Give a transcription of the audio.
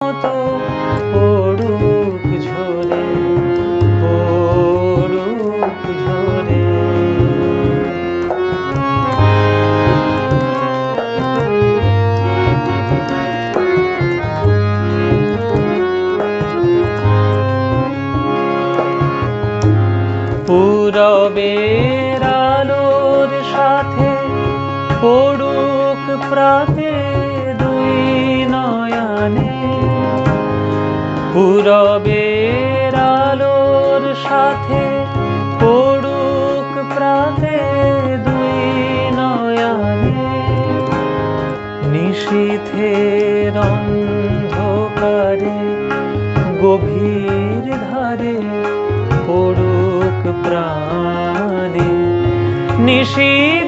মতো পড়ুক ঝরে, পড়ুক ঝরে। পূরবের আলোর সাথে পড়ুক প্রাতে দুই নয়নে, পূরবের আলোর সাথে পড়ুক প্রাতে দুই নয়নে। নিশীথের অন্ধকারে গভীর ধারে পড়ুক প্রাণে, নিশীথ